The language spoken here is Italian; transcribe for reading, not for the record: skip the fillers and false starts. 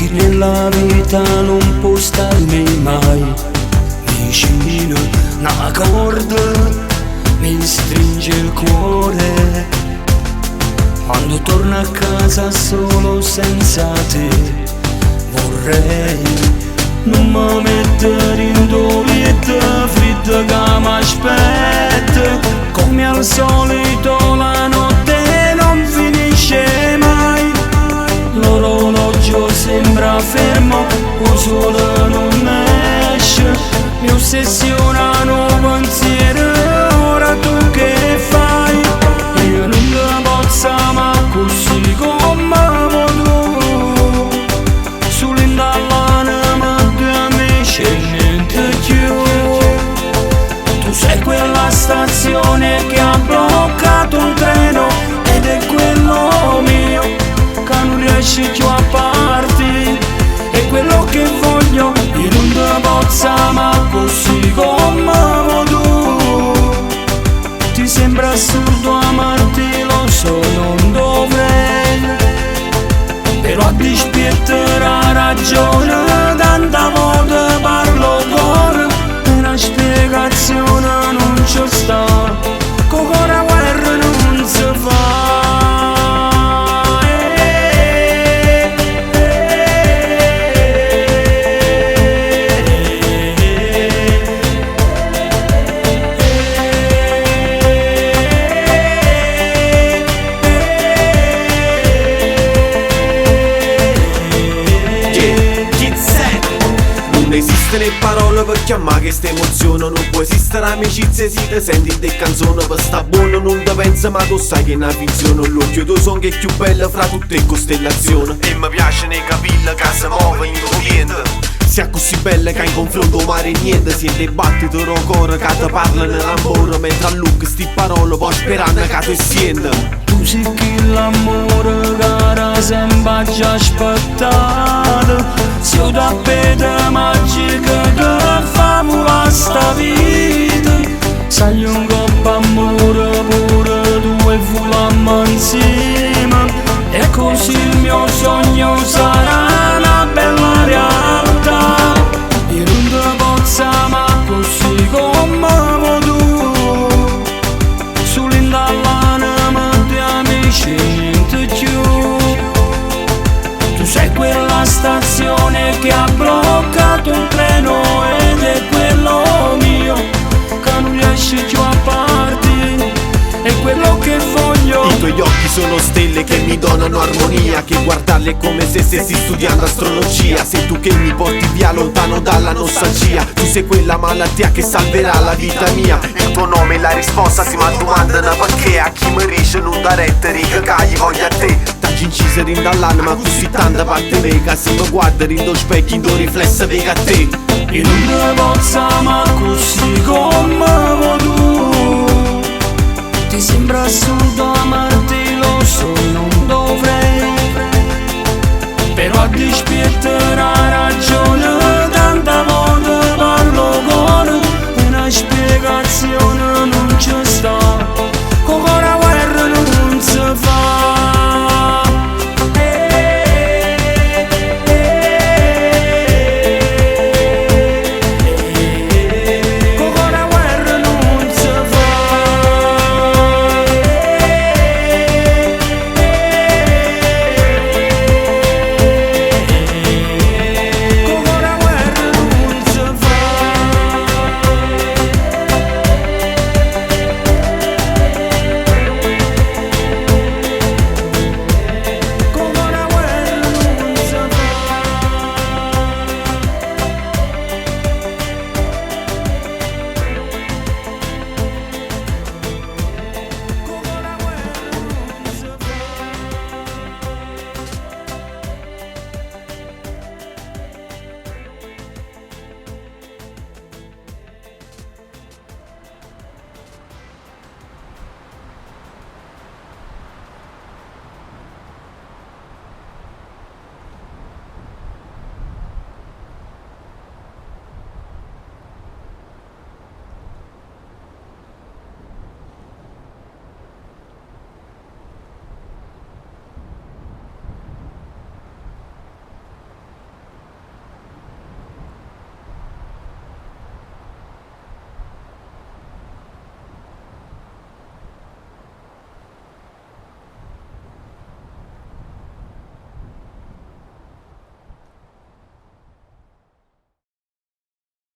chi nella vita non può starmi mai vicino. Una corda mi stringe il cuore quando torno a casa solo senza te. Vorrei non mi mettere in dovetta fritta che mi aspetta, come al solito la notte non finisce mai. L'orologio sembra fermo, il sole non esce, mi ossessionano pensieri, ora tu che fai? Io non ti posso ma così come tu, sull'indallana c'è niente più. Tu sei quella stazione che ha bloccato un treno ed è quello mio che non riesce più a partire. È quello che voglio, io non te posso ma così come tu. Ti sembra assurdo amarti, lo so, non dovrei, però a dispetto la ragione tanta volta parlo con una spiegazione non ci sta, con la guerra non si fa. Non esistono le parole per chiamare questa emozione, non può esistere amicizia se ti senti de canzone. Per sta buono non ti pensa ma tu sai che è una finzione. L'occhio tuo son che è più bello fra tutte le costellazioni, e mi piace nei capelli che si muove in corriente. Sia così bella che in confronto mare niente, siete battito il cuore che ti parla nell'amore, mentre a lui sti parole può sperare che tu sienta. Tu sei che l'amore cara sembra già aspettato, se io t'appeta magica che favola sta vita. Sai un coppa amore pure tu e volammo insieme, e così il mio sogno sarà una bella realtà. Io non te posso ma così come tu, sull'indallana ma di amici niente più. Tu sei quella stazione che ha bloccato un treno ed è quello mio che non riesce più a partire, è quello che voglio. I tuoi occhi sono stelle che mi donano armonia, che guardarli è come se stessi studiando astrologia. Sei tu che mi porti via lontano dalla nostalgia, tu sei quella malattia che salverà la vita mia. Il tuo nome è la risposta se mi domandano perché, a chi mi riesce non da rettere che gli voglio a te. T'hai inciso rindall'anima così tanta parte mega, se mi guarda rindo specchio in tuo riflesso vega a te. Io non te posso ma così come tu, ti sembra assurdo amarti, lo so, non